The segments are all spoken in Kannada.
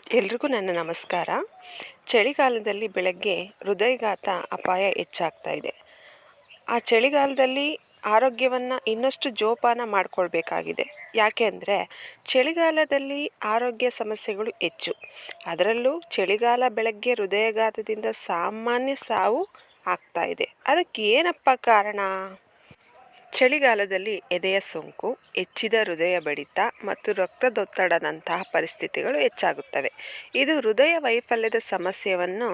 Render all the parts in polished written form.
ಎಲ್ರಿಗೂ ನನ್ನ ನಮಸ್ಕಾರ. ಚಳಿಗಾಲದಲ್ಲಿ ಬೆಳಗ್ಗೆ ಹೃದಯಘಾತ ಅಪಾಯ ಹೆಚ್ಚಾಗ್ತಾ ಇದೆ. ಆ ಚಳಿಗಾಲದಲ್ಲಿ ಆರೋಗ್ಯವನ್ನು ಇನ್ನಷ್ಟು ಜೋಪಾನ ಮಾಡಿಕೊಳ್ಬೇಕಾಗಿದೆ. ಯಾಕೆ ಅಂದರೆ ಚಳಿಗಾಲದಲ್ಲಿ ಆರೋಗ್ಯ ಸಮಸ್ಯೆಗಳು ಹೆಚ್ಚು. ಅದರಲ್ಲೂ ಚಳಿಗಾಲ ಬೆಳಗ್ಗೆ ಹೃದಯಘಾತದಿಂದ ಸಾಮಾನ್ಯ ಸಾವು ಆಗ್ತಾ ಇದೆ. ಅದಕ್ಕೆ ಏನಪ್ಪ ಕಾರಣ? ಚಳಿಗಾಲದಲ್ಲಿ ಎದೆಯ ಸೋಂಕು, ಹೆಚ್ಚಿದ ಹೃದಯ ಬಡಿತ ಮತ್ತು ರಕ್ತದೊತ್ತಡದಂತಹ ಪರಿಸ್ಥಿತಿಗಳು ಹೆಚ್ಚಾಗುತ್ತವೆ. ಇದು ಹೃದಯ ವೈಫಲ್ಯದ ಸಮಸ್ಯೆಯನ್ನು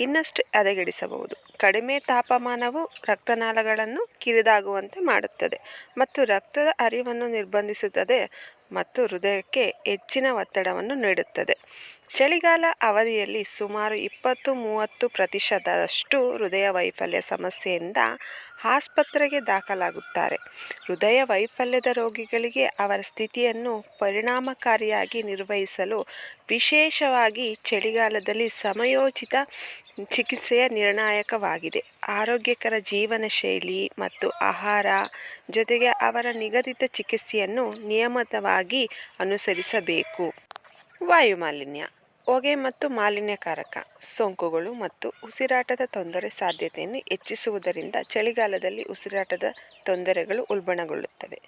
ಇನ್ನಷ್ಟು ಹದಗೆಡಿಸಬಹುದು. ಕಡಿಮೆ ತಾಪಮಾನವು ರಕ್ತನಾಳಗಳನ್ನು ಕಿರಿದಾಗುವಂತೆ ಮಾಡುತ್ತದೆ ಮತ್ತು ರಕ್ತದ ಹರಿವನ್ನು ನಿರ್ಬಂಧಿಸುತ್ತದೆ ಮತ್ತು ಹೃದಯಕ್ಕೆ ಹೆಚ್ಚಿನ ಒತ್ತಡವನ್ನು ನೀಡುತ್ತದೆ. ಚಳಿಗಾಲ ಅವಧಿಯಲ್ಲಿ ಸುಮಾರು 20-30% ಹೃದಯ ವೈಫಲ್ಯ ಸಮಸ್ಯೆಯಿಂದ ಆಸ್ಪತ್ರೆಗೆ ದಾಖಲಾಗುತ್ತಾರೆ. ಹೃದಯ ವೈಫಲ್ಯದ ರೋಗಿಗಳಿಗೆ ಅವರ ಸ್ಥಿತಿಯನ್ನು ಪರಿಣಾಮಕಾರಿಯಾಗಿ ನಿರ್ವಹಿಸಲು ವಿಶೇಷವಾಗಿ ಚಳಿಗಾಲದಲ್ಲಿ ಸಮಯೋಚಿತ ಚಿಕಿತ್ಸೆಯ ನಿರ್ಣಾಯಕವಾಗಿದೆ. ಆರೋಗ್ಯಕರ ಜೀವನ ಶೈಲಿ ಮತ್ತು ಆಹಾರ ಜೊತೆಗೆ ಅವರ ನಿಗದಿತ ಚಿಕಿತ್ಸೆಯನ್ನು ನಿಯಮಿತವಾಗಿ ಅನುಸರಿಸಬೇಕು. ವಾಯುಮಾಲಿನ್ಯ, ಹೊಗೆ ಮತ್ತು ಮಾಲಿನ್ಯಕಾರಕ ಸೋಂಕುಗಳು ಮತ್ತು ಉಸಿರಾಟದ ತೊಂದರೆ ಸಾಧ್ಯತೆಯನ್ನು ಹೆಚ್ಚಿಸುವುದರಿಂದ ಚಳಿಗಾಲದಲ್ಲಿ ಉಸಿರಾಟದ ತೊಂದರೆಗಳು ಉಲ್ಬಣಗೊಳ್ಳುತ್ತವೆ.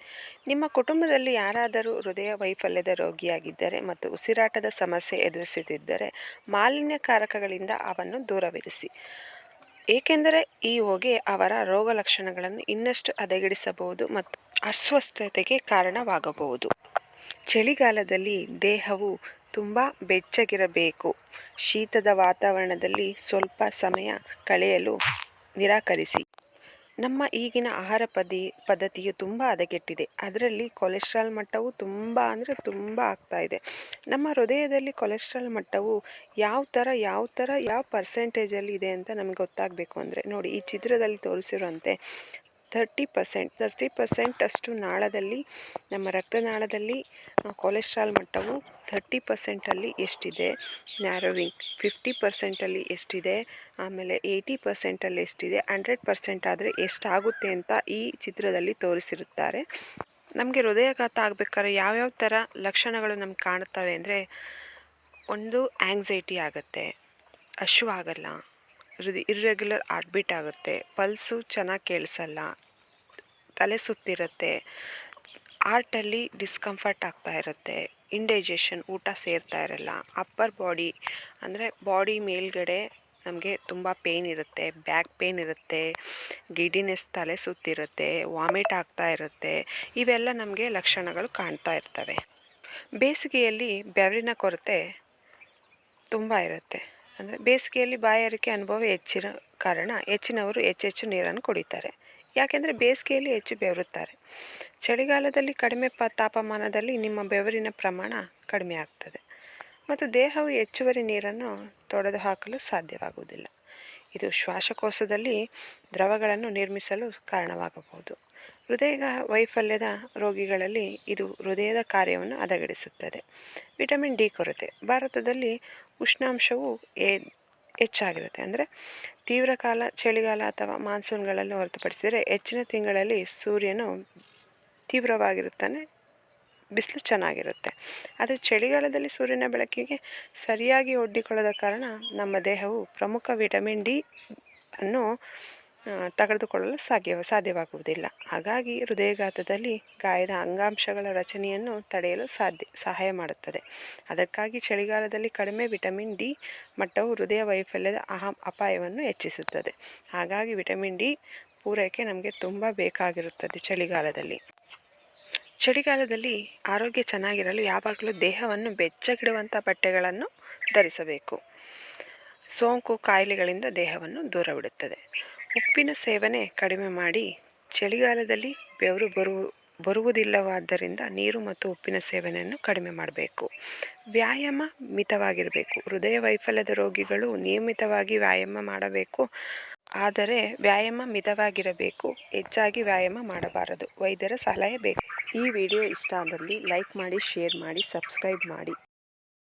ನಿಮ್ಮ ಕುಟುಂಬದಲ್ಲಿ ಯಾರಾದರೂ ಹೃದಯ ವೈಫಲ್ಯದ ರೋಗಿಯಾಗಿದ್ದರೆ ಮತ್ತು ಉಸಿರಾಟದ ಸಮಸ್ಯೆ ಎದುರಿಸುತ್ತಿದ್ದರೆ ಮಾಲಿನ್ಯಕಾರಕಗಳಿಂದ ಅವನ್ನು ದೂರವಿರಿಸಿ, ಏಕೆಂದರೆ ಈ ಹೊಗೆ ಅವರ ರೋಗ ಲಕ್ಷಣಗಳನ್ನು ಇನ್ನಷ್ಟು ಹದಗೆಡಿಸಬಹುದು ಮತ್ತು ಅಸ್ವಸ್ಥತೆಗೆ ಕಾರಣವಾಗಬಹುದು. ಚಳಿಗಾಲದಲ್ಲಿ ದೇಹವು ತುಂಬ ಬೆಚ್ಚಗಿರಬೇಕು. ಶೀತದ ವಾತಾವರಣದಲ್ಲಿ ಸ್ವಲ್ಪ ಸಮಯ ಕಳೆಯಲು ನಿರಾಕರಿಸಿ. ನಮ್ಮ ಈಗಿನ ಆಹಾರ ಪದ್ಧತಿಯು ತುಂಬ ಹದಗೆಟ್ಟಿದೆ. ಅದರಲ್ಲಿ ಕೊಲೆಸ್ಟ್ರಾಲ್ ಮಟ್ಟವು ತುಂಬ ಆಗ್ತಾ ಇದೆ. ನಮ್ಮ ಹೃದಯದಲ್ಲಿ ಕೊಲೆಸ್ಟ್ರಾಲ್ ಮಟ್ಟವು ಯಾವ ಪರ್ಸೆಂಟೇಜಲ್ಲಿ ಇದೆ ಅಂತ ನಮಗೆ ಗೊತ್ತಾಗಬೇಕು ಅಂದರೆ ನೋಡಿ, ಈ ಚಿತ್ರದಲ್ಲಿ ತೋರಿಸಿರುವಂತೆ 30% ಅಷ್ಟು ನಮ್ಮ ರಕ್ತನಾಳದಲ್ಲಿ ಕೊಲೆಸ್ಟ್ರಾಲ್ ಮಟ್ಟವು 30% ಎಷ್ಟಿದೆ, ನ್ಯಾರೋವಿಂಗ್ 50% ಎಷ್ಟಿದೆ, ಆಮೇಲೆ 80% ಎಷ್ಟಿದೆ, 100% ಆದರೆ ಎಷ್ಟಾಗುತ್ತೆ ಅಂತ ಈ ಚಿತ್ರದಲ್ಲಿ ತೋರಿಸಿರುತ್ತಾರೆ. ನಮಗೆ ಹೃದಯಾಘಾತ ಆಗಬೇಕಾದ್ರೆ ಯಾವ್ಯಾವ ಥರ ಲಕ್ಷಣಗಳು ನಮ್ಗೆ ಕಾಣುತ್ತವೆ ಅಂದರೆ, ಒಂದು ಆ್ಯಂಗ್ಸೈಟಿ ಆಗುತ್ತೆ, ಆಗಲ್ಲ, ಇರ್ರೆಗ್ಯುಲರ್ ಹಾರ್ಟ್ಬೀಟ್ ಆಗುತ್ತೆ, ಪಲ್ಸು ಚೆನ್ನಾಗಿ ಕೇಳಿಸಲ್ಲ, ತಲೆ ಸುತ್ತಿರುತ್ತೆ, ಹಾರ್ಟಲ್ಲಿ ಡಿಸ್ಕಂಫರ್ಟ್ ಆಗ್ತಾ ಇರುತ್ತೆ, ಇಂಡೈಜೆಷನ್, ಊಟ ಸೇರ್ತಾ ಇರಲ್ಲ, ಅಪ್ಪರ್ ಬಾಡಿ ಅಂದರೆ ಬಾಡಿ ಮೇಲ್ಗಡೆ ನಮಗೆ ತುಂಬ ಪೇಯ್ನ್ ಇರುತ್ತೆ, ಬ್ಯಾಕ್ ಪೇಯ್ನ್ ಇರುತ್ತೆ, ಗಿಡಿನೆಸ್, ತಲೆ ಸುತ್ತಿರುತ್ತೆ, ವಾಮಿಟ್ ಆಗ್ತಾ ಇರುತ್ತೆ. ಇವೆಲ್ಲ ನಮಗೆ ಲಕ್ಷಣಗಳು ಕಾಣ್ತಾ ಇರ್ತವೆ. ಬೇಸಿಗೆಯಲ್ಲಿ ಬೆವರಿನ ಕೊರತೆ ತುಂಬ ಇರುತ್ತೆ. ಅಂದರೆ ಬೇಸಿಗೆಯಲ್ಲಿ ಬಾಯಾರಿಕೆ ಅನುಭವ ಹೆಚ್ಚಿನ ಕಾರಣ ಹೆಚ್ಚಿನವರು ಹೆಚ್ಚು ನೀರನ್ನು ಕುಡಿತಾರೆ. ಯಾಕೆಂದರೆ ಬೇಸಿಗೆಯಲ್ಲಿ ಹೆಚ್ಚು ಬೆವರುತ್ತಾರೆ. ಚಳಿಗಾಲದಲ್ಲಿ ಕಡಿಮೆ ತಾಪಮಾನದಲ್ಲಿ ನಿಮ್ಮ ಬೆವರಿನ ಪ್ರಮಾಣ ಕಡಿಮೆ ಆಗ್ತದೆ ಮತ್ತು ದೇಹವು ಹೆಚ್ಚುವರಿ ನೀರನ್ನು ತೊಡೆದು ಹಾಕಲು ಸಾಧ್ಯವಾಗುವುದಿಲ್ಲ. ಇದು ಶ್ವಾಸಕೋಶದಲ್ಲಿ ದ್ರವಗಳನ್ನು ನಿರ್ಮಿಸಲು ಕಾರಣವಾಗಬಹುದು. ಹೃದಯ ವೈಫಲ್ಯದ ರೋಗಿಗಳಲ್ಲಿ ಇದು ಹೃದಯದ ಕಾರ್ಯವನ್ನು ಹದಗೆಡಿಸುತ್ತದೆ. ವಿಟಮಿನ್ ಡಿ ಕೊರತೆ. ಭಾರತದಲ್ಲಿ ಉಷ್ಣಾಂಶವು ಹೆಚ್ಚಾಗಿರುತ್ತೆ. ಅಂದರೆ ತೀವ್ರಕಾಲ ಚಳಿಗಾಲ ಅಥವಾ ಮಾನ್ಸೂನ್ಗಳನ್ನು ಹೊರತುಪಡಿಸಿದರೆ ಹೆಚ್ಚಿನ ತಿಂಗಳಲ್ಲಿ ಸೂರ್ಯನು ತೀವ್ರವಾಗಿರುತ್ತಾನೆ, ಬಿಸಿಲು ಚೆನ್ನಾಗಿರುತ್ತೆ. ಆದರೆ ಚಳಿಗಾಲದಲ್ಲಿ ಸೂರ್ಯನ ಬೆಳಕಿಗೆ ಸರಿಯಾಗಿ ಒಡ್ಡಿಕೊಳ್ಳದ ಕಾರಣ ನಮ್ಮ ದೇಹವು ಪ್ರಮುಖ ವಿಟಮಿನ್ ಡಿ ಅನ್ನು ತೆಗೆದುಕೊಳ್ಳಲು ಸಾಧ್ಯವಾಗುವುದಿಲ್ಲ. ಹಾಗಾಗಿ ಹೃದಯಾಘಾತದಲ್ಲಿ ಗಾಯದ ಅಂಗಾಂಶಗಳ ರಚನೆಯನ್ನು ತಡೆಯಲು ಸಹಾಯ ಮಾಡುತ್ತದೆ. ಅದಕ್ಕಾಗಿ ಚಳಿಗಾಲದಲ್ಲಿ ಕಡಿಮೆ ವಿಟಮಿನ್ ಡಿ ಮಟ್ಟವು ಹೃದಯ ವೈಫಲ್ಯದ ಅಪಾಯವನ್ನು ಹೆಚ್ಚಿಸುತ್ತದೆ. ಹಾಗಾಗಿ ವಿಟಮಿನ್ ಡಿ ಪೂರೈಕೆ ನಮಗೆ ತುಂಬ ಬೇಕಾಗಿರುತ್ತದೆ. ಚಳಿಗಾಲದಲ್ಲಿ ಆರೋಗ್ಯ ಚೆನ್ನಾಗಿರಲು ಯಾವಾಗಲೂ ದೇಹವನ್ನು ಬೆಚ್ಚಗಿಡುವಂಥ ಬಟ್ಟೆಗಳನ್ನು ಧರಿಸಬೇಕು. ಸೋಂಕು ಕಾಯಿಲೆಗಳಿಂದ ದೇಹವನ್ನು ದೂರವಿಡುತ್ತದೆ. ಉಪ್ಪಿನ ಸೇವನೆ ಕಡಿಮೆ ಮಾಡಿ. ಚಳಿಗಾಲದಲ್ಲಿ ಬೆವರು ಬರುವುದಿಲ್ಲವಾದ್ದರಿಂದ ನೀರು ಮತ್ತು ಉಪ್ಪಿನ ಸೇವನೆಯನ್ನು ಕಡಿಮೆ ಮಾಡಬೇಕು. ವ್ಯಾಯಾಮ ಮಿತವಾಗಿರಬೇಕು. ಹೃದಯ ವೈಫಲ್ಯದ ರೋಗಿಗಳು ನಿಯಮಿತವಾಗಿ ವ್ಯಾಯಾಮ ಮಾಡಬೇಕು, ಆದರೆ ವ್ಯಾಯಾಮ ಮಿತವಾಗಿರಬೇಕು. ಹೆಚ್ಚಾಗಿ ವ್ಯಾಯಾಮ ಮಾಡಬಾರದು. ವೈದ್ಯರ ಸಲಹೆ ಬೇಕು. ಈ ವಿಡಿಯೋ ಇಷ್ಟ ಆದಲ್ಲಿ ಲೈಕ್ ಮಾಡಿ, ಶೇರ್ ಮಾಡಿ, ಸಬ್ಸ್ಕ್ರೈಬ್ ಮಾಡಿ.